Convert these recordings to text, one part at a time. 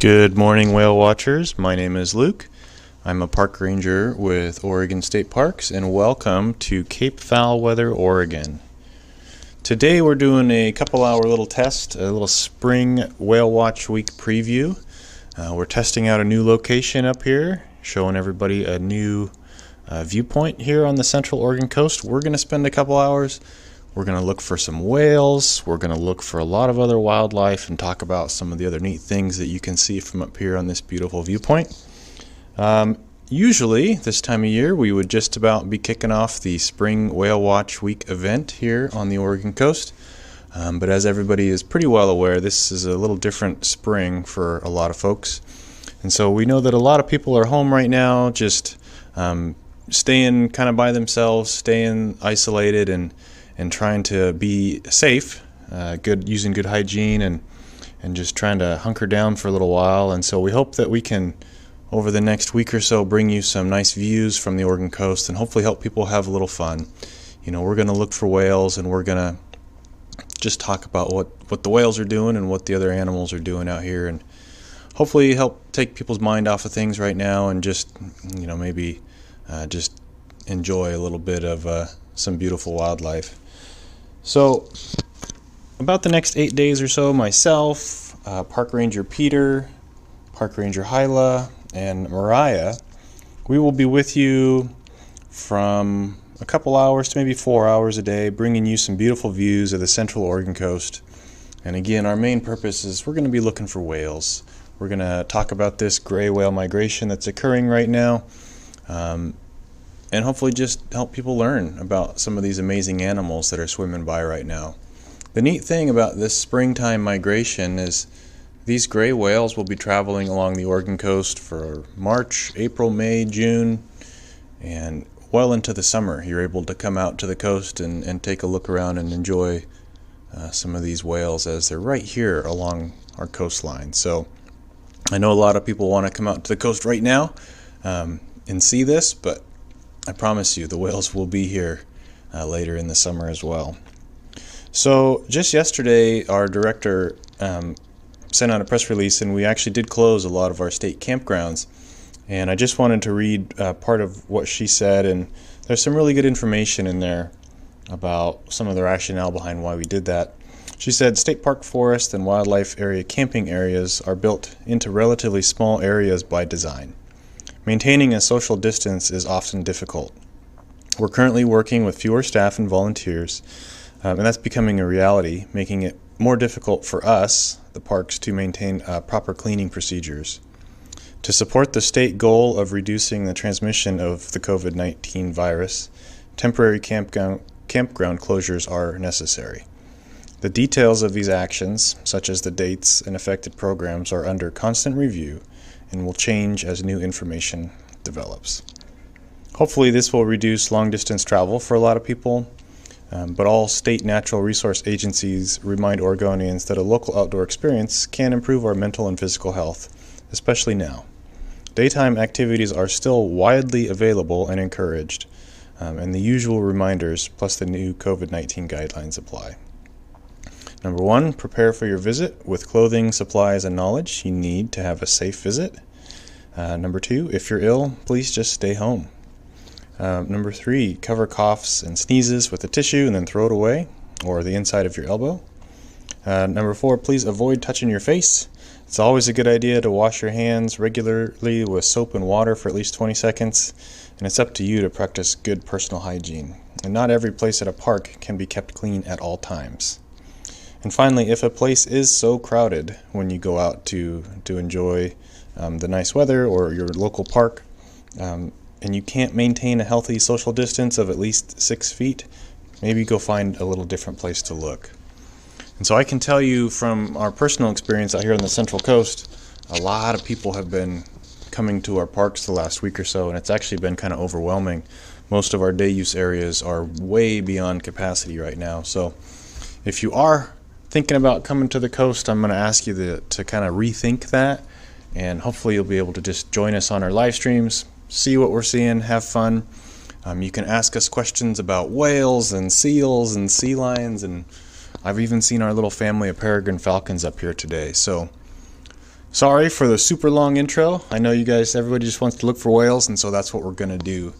Good morning, whale watchers. My name is Luke. I'm a park ranger with Oregon State Parks, and welcome to Cape Foulweather, Oregon. Today we're doing a couple-hour little test, a little spring whale watch week preview. We're testing out a new location up here, showing everybody a new viewpoint here on the central Oregon coast. We're going to spend a couple hours. We're going to look for some whales, we're going to look for a lot of other wildlife and talk about some of the other neat things that you can see from up here on this beautiful viewpoint. Usually, this time of year, we would just about be kicking off the Spring Whale Watch Week event here on the Oregon coast. But as everybody is pretty well aware, this is a little different spring for a lot of folks. And so we know that a lot of people are home right now, just staying kind of by themselves, staying isolated and trying to be safe, using good hygiene and just trying to hunker down for a little while. And so we hope that we can, over the next week or so, bring you some nice views from the Oregon coast and hopefully help people have a little fun. You know, we're going to look for whales and we're going to just talk about what the whales are doing and what the other animals are doing out here, and hopefully help take people's mind off of things right now and just, you know, maybe just enjoy a little bit of some beautiful wildlife. So, about the next 8 days or so, myself, Park Ranger Peter, Park Ranger Hyla, and Mariah, we will be with you from a couple hours to maybe 4 hours a day, bringing you some beautiful views of the central Oregon coast. And again, our main purpose is we're going to be looking for whales. We're going to talk about this gray whale migration that's occurring right now. And hopefully just help people learn about some of these amazing animals that are swimming by right now. The neat thing about this springtime migration is these gray whales will be traveling along the Oregon coast for March, April, May, June, and well into the summer. You're able to come out to the coast and take a look around and enjoy some of these whales as they're right here along our coastline. So I know a lot of people want to come out to the coast right now and see this, but I promise you the whales will be here later in the summer as well. So just yesterday our director sent out a press release, and we actually did close a lot of our state campgrounds, and I just wanted to read part of what she said, and there's some really good information in there about some of the rationale behind why we did that. She said state park forest and wildlife area camping areas are built into relatively small areas by design. Maintaining a social distance is often difficult. We're currently working with fewer staff and volunteers, and that's becoming a reality, making it more difficult for us, the parks, to maintain proper cleaning procedures. To support the state goal of reducing the transmission of the COVID-19 virus, temporary campground closures are necessary. The details of these actions, such as the dates and affected programs, are under constant review and will change as new information develops. Hopefully this will reduce long-distance travel for a lot of people, but all state natural resource agencies remind Oregonians that a local outdoor experience can improve our mental and physical health, especially now. Daytime activities are still widely available and encouraged, and the usual reminders plus the new COVID-19 guidelines apply. Number 1, prepare for your visit with clothing, supplies, and knowledge you need to have a safe visit. Number 2, if you're ill, please just stay home. Number 3, cover coughs and sneezes with a tissue and then throw it away, or the inside of your elbow. Number 4, please avoid touching your face. It's always a good idea to wash your hands regularly with soap and water for at least 20 seconds, and it's up to you to practice good personal hygiene. And not every place at a park can be kept clean at all times. And finally, if a place is so crowded when you go out to enjoy the nice weather or your local park, and you can't maintain a healthy social distance of at least 6 feet, maybe go find a little different place to look. And so I can tell you from our personal experience out here on the Central Coast, a lot of people have been coming to our parks the last week or so, and it's actually been kind of overwhelming. Most of our day use areas are way beyond capacity right now. So if you are thinking about coming to the coast, I'm going to ask you to kind of rethink that, and hopefully you'll be able to just join us on our live streams, see what we're seeing, have fun. You can ask us questions about whales and seals and sea lions, and I've even seen our little family of peregrine falcons up here today. So Sorry for the super long intro. I know you guys, everybody just wants to look for whales, and so that's what we're going to do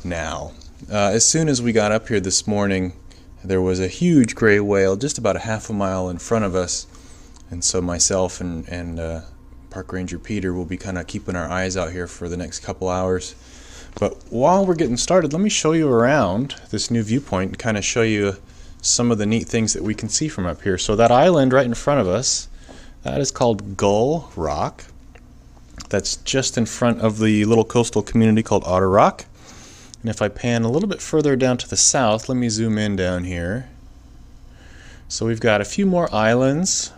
now. As soon as we got up here this morning, there was a huge gray whale just about a half a mile in front of us, and so myself and Park Ranger Peter will be kind of keeping our eyes out here for the next couple hours. But while we're getting started, let me show you around this new viewpoint and kind of show you some of the neat things that we can see from up here. So that island right in front of us, that is called Gull Rock. That's just in front of the little coastal community called Otter Rock. And if I pan a little bit further down to the south, let me zoom in down here. So we've got a few more islands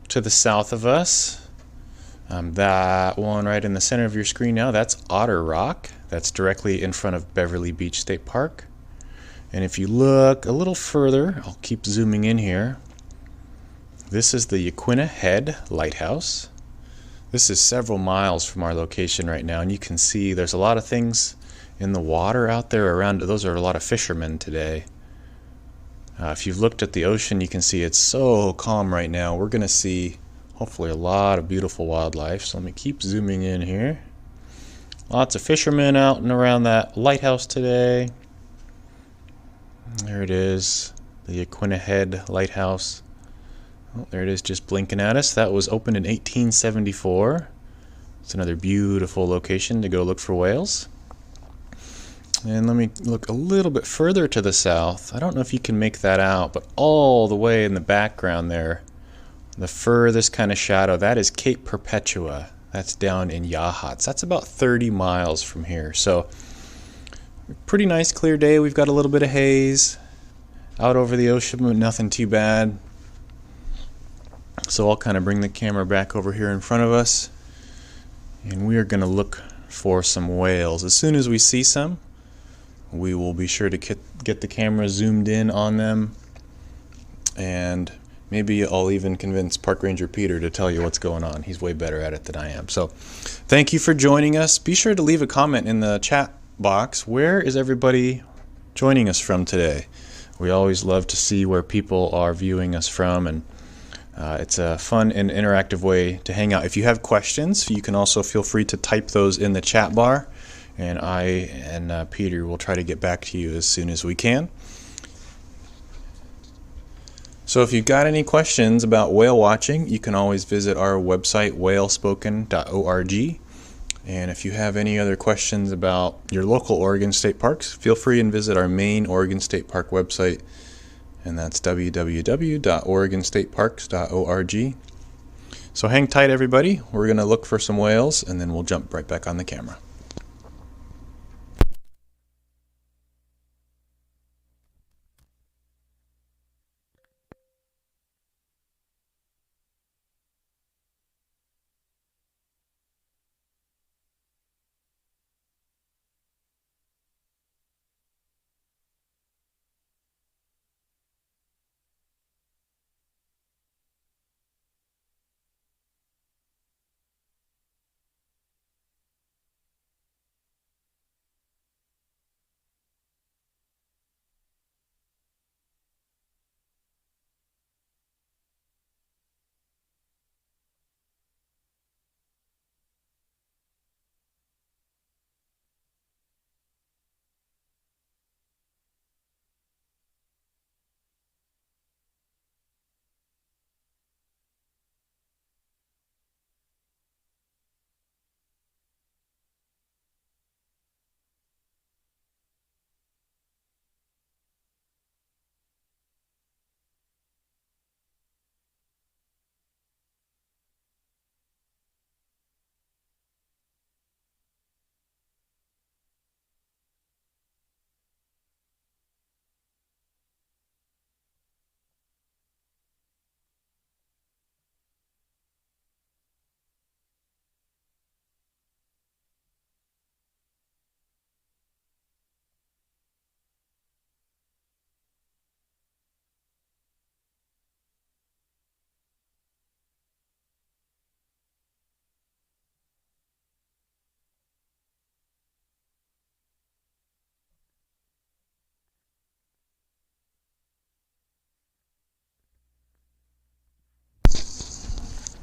to the south of us. That one right in the center of your screen now, that's Otter Rock. That's directly in front of Beverly Beach State Park. And if you look a little further, I'll keep zooming in here. This is the Yaquina Head Lighthouse. This is several miles from our location right now, and you can see there's a lot of things in the water out there around. Those are a lot of fishermen today. If you've looked at the ocean, you can see it's so calm right now. We're going to see hopefully a lot of beautiful wildlife. So let me keep zooming in here. Lots of fishermen out and around that lighthouse today. There it is, the Yaquina Head Lighthouse. Oh, there it is, just blinking at us. That was opened in 1874. It's another beautiful location to go look for whales. And let me look a little bit further to the south. I don't know if you can make that out, but all the way in the background there, the furthest kind of shadow, that is Cape Perpetua. That's down in Yachats. That's about 30 miles from here. So, pretty nice clear day. We've got a little bit of haze out over the ocean, but nothing too bad. So I'll kind of bring the camera back over here in front of us, and we are going to look for some whales. As soon as we see some, we will be sure to get the camera zoomed in on them, and maybe I'll even convince Park Ranger Peter to tell you what's going on. He's way better at it than I am. So thank you for joining us. Be sure to leave a comment in the chat box. Where is everybody joining us from today? We always love to see where people are viewing us from, and it's a fun and interactive way to hang out. If you have questions, you can also feel free to type those in the chat bar, and I and Peter will try to get back to you as soon as we can. So if you've got any questions about whale watching, you can always visit our website, whalespoken.org. And if you have any other questions about your local Oregon State Parks, feel free and visit our main Oregon State Park website, and that's www.oregonstateparks.org. So hang tight, everybody. We're going to look for some whales, and then we'll jump right back on the camera.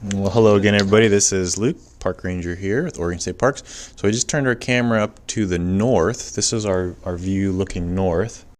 Well, hello again, everybody. This is Luke, Park Ranger here with Oregon State Parks. So we just turned our camera up to the north. This is our view looking north.